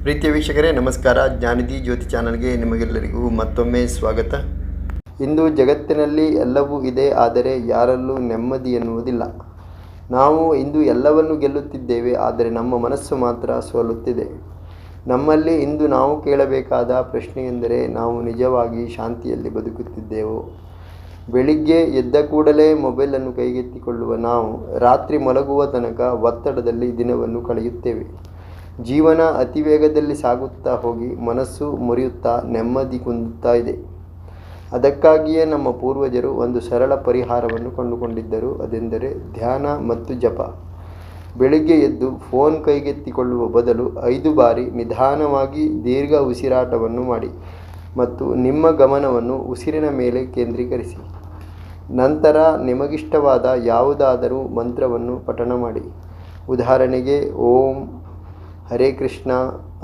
ಪ್ರೀತಿಯ ವೀಕ್ಷಕರೇ ನಮಸ್ಕಾರ. ಜ್ಞಾನಿಧಿ ಜ್ಯೋತಿ ಚಾನಲ್ಗೆ ನಿಮಗೆಲ್ಲರಿಗೂ ಮತ್ತೊಮ್ಮೆ ಸ್ವಾಗತ. ಇಂದು ಜಗತ್ತಿನಲ್ಲಿ ಎಲ್ಲವೂ ಇದೆ, ಆದರೆ ಯಾರಲ್ಲೂ ನೆಮ್ಮದಿ ಎನ್ನುವುದಿಲ್ಲ. ನಾವು ಇಂದು ಎಲ್ಲವನ್ನು ಗೆಲ್ಲುತ್ತಿದ್ದೇವೆ, ಆದರೆ ನಮ್ಮ ಮನಸ್ಸು ಮಾತ್ರ ಸೋಲುತ್ತಿದೆ. ನಮ್ಮಲ್ಲಿ ಇಂದು ನಾವು ಕೇಳಬೇಕಾದ ಪ್ರಶ್ನೆಯೆಂದರೆ, ನಾವು ನಿಜವಾಗಿ ಶಾಂತಿಯಲ್ಲಿ ಬದುಕುತ್ತಿದ್ದೇವೋ? ಬೆಳಿಗ್ಗೆ ಎದ್ದ ಕೂಡಲೇ ಮೊಬೈಲನ್ನು ಕೈಗೆತ್ತಿಕೊಳ್ಳುವ ನಾವು ರಾತ್ರಿ ಮಲಗುವ ತನಕ ಒತ್ತಡದಲ್ಲಿ ದಿನವನ್ನು ಕಳೆಯುತ್ತೇವೆ. ಜೀವನ ಅತಿ ವೇಗದಲ್ಲಿ ಸಾಗುತ್ತಾ ಹೋಗಿ ಮನಸ್ಸು ಮುರಿಯುತ್ತಾ ನೆಮ್ಮದಿ ಕುಂದುತ್ತಾ ಇದೆ. ಅದಕ್ಕಾಗಿಯೇ ನಮ್ಮ ಪೂರ್ವಜರು ಒಂದು ಸರಳ ಪರಿಹಾರವನ್ನು ಕಂಡುಕೊಂಡಿದ್ದರು. ಅದೆಂದರೆ ಧ್ಯಾನ ಮತ್ತು ಜಪ. ಬೆಳಿಗ್ಗೆ ಎದ್ದು ಫೋನ್ ಕೈಗೆತ್ತಿಕೊಳ್ಳುವ ಬದಲು 5 ಬಾರಿ ನಿಧಾನವಾಗಿ ದೀರ್ಘ ಉಸಿರಾಟವನ್ನು ಮಾಡಿ ಮತ್ತು ನಿಮ್ಮ ಗಮನವನ್ನು ಉಸಿರಿನ ಮೇಲೆ ಕೇಂದ್ರೀಕರಿಸಿ. ನಂತರ ನಿಮಗಿಷ್ಟವಾದ ಯಾವುದಾದರೂ ಮಂತ್ರವನ್ನು ಪಠಣ ಮಾಡಿ. ಉದಾಹರಣೆಗೆ ಓಂ ಹರೇ ಕೃಷ್ಣ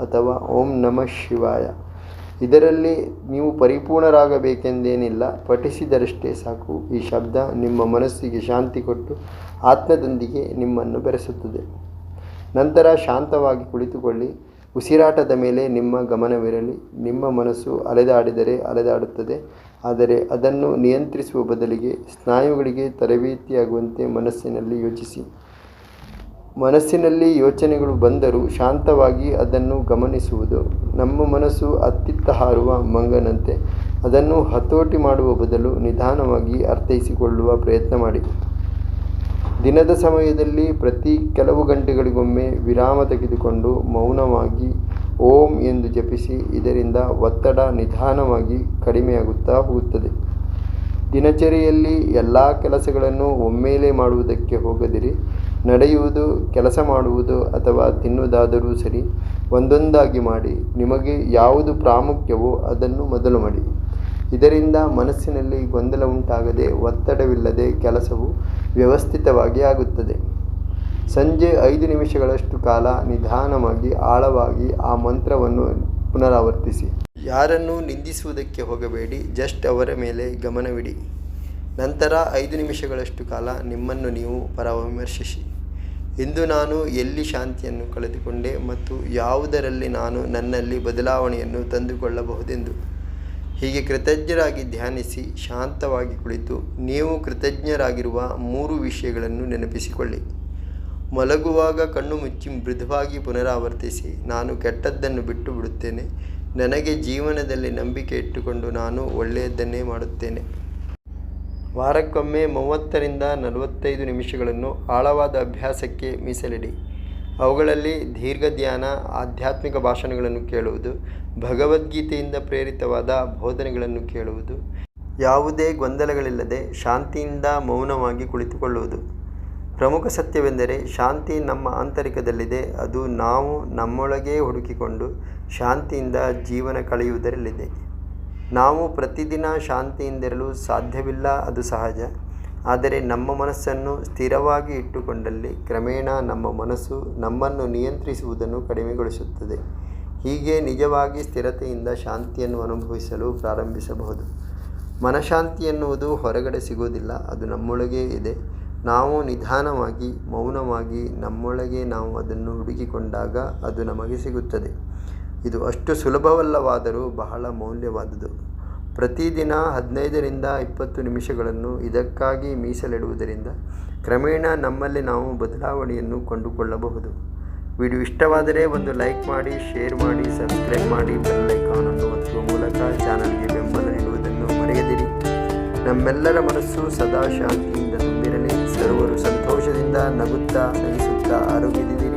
ಅಥವಾ ಓಂ ನಮಃ ಶಿವಾಯ. ಇದರಲ್ಲಿ ನೀವು ಪರಿಪೂರ್ಣರಾಗಬೇಕೆಂದೇನಿಲ್ಲ, ಪಠಿಸಿದರಷ್ಟೇ ಸಾಕು. ಈ ಶಬ್ದ ನಿಮ್ಮ ಮನಸ್ಸಿಗೆ ಶಾಂತಿ ಕೊಟ್ಟು ಆತ್ಮದೊಂದಿಗೆ ನಿಮ್ಮನ್ನು ಬೆರೆಸುತ್ತದೆ. ನಂತರ ಶಾಂತವಾಗಿ ಕುಳಿತುಕೊಳ್ಳಿ. ಉಸಿರಾಟದ ಮೇಲೆ ನಿಮ್ಮ ಗಮನವಿರಲಿ. ನಿಮ್ಮ ಮನಸ್ಸು ಅಲೆದಾಡಿದರೆ ಅಲೆದಾಡುತ್ತದೆ, ಆದರೆ ಅದನ್ನು ನಿಯಂತ್ರಿಸುವ ಬದಲಿಗೆ ಸ್ನಾಯುಗಳಿಗೆ ತರಬೇತಿಯಾಗುವಂತೆ ಮನಸ್ಸಿನಲ್ಲಿ ಯೋಚಿಸಿ. ಮನಸ್ಸಿನಲ್ಲಿ ಯೋಚನೆಗಳು ಬಂದರೂ ಶಾಂತವಾಗಿ ಅದನ್ನು ಗಮನಿಸುವುದು. ನಮ್ಮ ಮನಸ್ಸು ಅತ್ತಿತ್ತ ಹಾರುವ ಮಂಗನಂತೆ. ಅದನ್ನು ಹತೋಟಿ ಮಾಡುವ ಬದಲು ನಿಧಾನವಾಗಿ ಅರ್ಥೈಸಿಕೊಳ್ಳುವ ಪ್ರಯತ್ನ ಮಾಡಿ. ದಿನದ ಸಮಯದಲ್ಲಿ ಪ್ರತಿ ಕೆಲವು ಗಂಟೆಗಳಿಗೊಮ್ಮೆ ವಿರಾಮ ತೆಗೆದುಕೊಂಡು ಮೌನವಾಗಿ ಓಂ ಎಂದು ಜಪಿಸಿ. ಇದರಿಂದ ಒತ್ತಡ ನಿಧಾನವಾಗಿ ಕಡಿಮೆಯಾಗುತ್ತಾ ಹೋಗುತ್ತದೆ. ದಿನಚರಿಯಲ್ಲಿ ಎಲ್ಲ ಕೆಲಸಗಳನ್ನು ಒಮ್ಮೆಲೇ ಮಾಡುವುದಕ್ಕೆ ಹೋಗದಿರಿ. ನಡೆಯುವುದು, ಕೆಲಸ ಮಾಡುವುದು ಅಥವಾ ತಿನ್ನುವುದಾದರೂ ಸರಿ, ಒಂದೊಂದಾಗಿ ಮಾಡಿ. ನಿಮಗೆ ಯಾವುದು ಪ್ರಾಮುಖ್ಯವೋ ಅದನ್ನು ಮೊದಲು ಮಾಡಿ. ಇದರಿಂದ ಮನಸ್ಸಿನಲ್ಲಿ ಗೊಂದಲ ಉಂಟಾಗದೆ ಒತ್ತಡವಿಲ್ಲದೆ ಕೆಲಸವು ವ್ಯವಸ್ಥಿತವಾಗಿ ಆಗುತ್ತದೆ. ಸಂಜೆ 5 ನಿಮಿಷಗಳಷ್ಟು ಕಾಲ ನಿಧಾನವಾಗಿ ಆಳವಾಗಿ ಆ ಮಂತ್ರವನ್ನು ಪುನರಾವರ್ತಿಸಿ. ಯಾರನ್ನು ನಿಂದಿಸುವುದಕ್ಕೆ ಹೋಗಬೇಡಿ, ಜಸ್ಟ್ ಅವರ ಮೇಲೆ ಗಮನವಿಡಿ. ನಂತರ 5 ನಿಮಿಷಗಳಷ್ಟು ಕಾಲ ನಿಮ್ಮನ್ನು ನೀವು ಪರಾಮರ್ಶಿಸಿ. ಇಂದು ನಾನು ಎಲ್ಲಿ ಶಾಂತಿಯನ್ನು ಕಳೆದುಕೊಂಡೆ ಮತ್ತು ಯಾವುದರಲ್ಲಿ ನಾನು ನನ್ನಲ್ಲಿ ಬದಲಾವಣೆಯನ್ನು ತಂದುಕೊಳ್ಳಬಹುದೆಂದು. ಹೀಗೆ ಕೃತಜ್ಞರಾಗಿ ಧ್ಯಾನಿಸಿ. ಶಾಂತವಾಗಿ ಕುಳಿತು ನೀವು ಕೃತಜ್ಞರಾಗಿರುವ 3 ವಿಷಯಗಳನ್ನು ನೆನಪಿಸಿಕೊಳ್ಳಿ. ಮಲಗುವಾಗ ಕಣ್ಣು ಮುಚ್ಚಿ ಮೃದುವಾಗಿ ಪುನರಾವರ್ತಿಸಿ. ನಾನು ಕೆಟ್ಟದ್ದನ್ನು ಬಿಟ್ಟು ಬಿಡುತ್ತೇನೆ. ನನಗೆ ಜೀವನದಲ್ಲಿ ನಂಬಿಕೆ ಇಟ್ಟುಕೊಂಡು ನಾನು ಒಳ್ಳೆಯದನ್ನೇ ಮಾಡುತ್ತೇನೆ. ವಾರಕ್ಕೊಮ್ಮೆ 30ರಿಂದ 45 ನಿಮಿಷಗಳನ್ನು ಆಳವಾದ ಅಭ್ಯಾಸಕ್ಕೆ ಮೀಸಲಿಡಿ. ಅವುಗಳಲ್ಲಿ ದೀರ್ಘ ಧ್ಯಾನ, ಆಧ್ಯಾತ್ಮಿಕ ಭಾಷಣಗಳನ್ನು ಕೇಳುವುದು, ಭಗವದ್ಗೀತೆಯಿಂದ ಪ್ರೇರಿತವಾದ ಬೋಧನೆಗಳನ್ನು ಕೇಳುವುದು, ಯಾವುದೇ ಗೊಂದಲಗಳಿಲ್ಲದೆ ಶಾಂತಿಯಿಂದ ಮೌನವಾಗಿ ಕುಳಿತುಕೊಳ್ಳುವುದು. ಪ್ರಮುಖ ಸತ್ಯವೆಂದರೆ ಶಾಂತಿ ನಮ್ಮ ಆಂತರಿಕದಲ್ಲಿದೆ. ಅದು ನಾವು ನಮ್ಮೊಳಗೇ ಹುಡುಕಿಕೊಂಡು ಶಾಂತಿಯಿಂದ ಜೀವನ ಕಳೆಯುವುದರಲ್ಲಿದೆ. ನಾವು ಪ್ರತಿದಿನ ಶಾಂತಿಯಿಂದಿರಲು ಸಾಧ್ಯವಿಲ್ಲ, ಅದು ಸಹಜ. ಆದರೆ ನಮ್ಮ ಮನಸ್ಸನ್ನು ಸ್ಥಿರವಾಗಿ ಇಟ್ಟುಕೊಂಡಲ್ಲಿ ಕ್ರಮೇಣ ನಮ್ಮ ಮನಸ್ಸು ನಮ್ಮನ್ನು ನಿಯಂತ್ರಿಸುವುದನ್ನು ಕಡಿಮೆಗೊಳಿಸುತ್ತದೆ. ಹೀಗೆ ನಿಜವಾಗಿ ಸ್ಥಿರತೆಯಿಂದ ಶಾಂತಿಯನ್ನು ಅನುಭವಿಸಲು ಪ್ರಾರಂಭಿಸಬಹುದು. ಮನಃಶಾಂತಿ ಎನ್ನುವುದು ಹೊರಗಡೆ ಸಿಗುವುದಿಲ್ಲ, ಅದು ನಮ್ಮೊಳಗೇ ಇದೆ. ನಾವು ನಿಧಾನವಾಗಿ ಮೌನವಾಗಿ ನಮ್ಮೊಳಗೆ ನಾವು ಅದನ್ನು ಹುಡುಕಿಕೊಂಡಾಗ ಅದು ನಮಗೆ ಸಿಗುತ್ತದೆ. ಇದು ಅಷ್ಟು ಸುಲಭವಲ್ಲವಾದರೂ ಬಹಳ ಮೌಲ್ಯವಾದುದು. ಪ್ರತಿದಿನ 15ರಿಂದ 20 ನಿಮಿಷಗಳನ್ನು ಇದಕ್ಕಾಗಿ ಮೀಸಲಿಡುವುದರಿಂದ ಕ್ರಮೇಣ ನಮ್ಮಲ್ಲಿ ನಾವು ಬದಲಾವಣೆಯನ್ನು ಕಂಡುಕೊಳ್ಳಬಹುದು. ವಿಡಿಯೋ ಇಷ್ಟವಾದರೆ ಒಂದು ಲೈಕ್ ಮಾಡಿ, ಶೇರ್ ಮಾಡಿ, ಸಬ್ಸ್ಕ್ರೈಬ್ ಮಾಡಿ. ಬೆಲ್ ಐಕಾನನ್ನು ಒತ್ತುವ ಮೂಲಕ ಚಾನಲ್ಗೆ ಬೆಂಬಲ ನೀಡುವುದನ್ನು ಮರೆಯದಿರಿ. ನಮ್ಮೆಲ್ಲರ ಮನಸ್ಸು ಸದಾ ಶಾಂತಿಯಿಂದ ತುಂಬಿರಲಿ. ಸರ್ವರು ಸಂತೋಷದಿಂದ ನಗುತ್ತಾ ನಗಿಸುತ್ತಾ ಆರೋಗ್ಯದಿರಿ.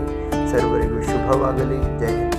ಸರ್ವರಿಗೂ ಶುಭವಾಗಲಿ. ಜೈ ಹಿಂದ್.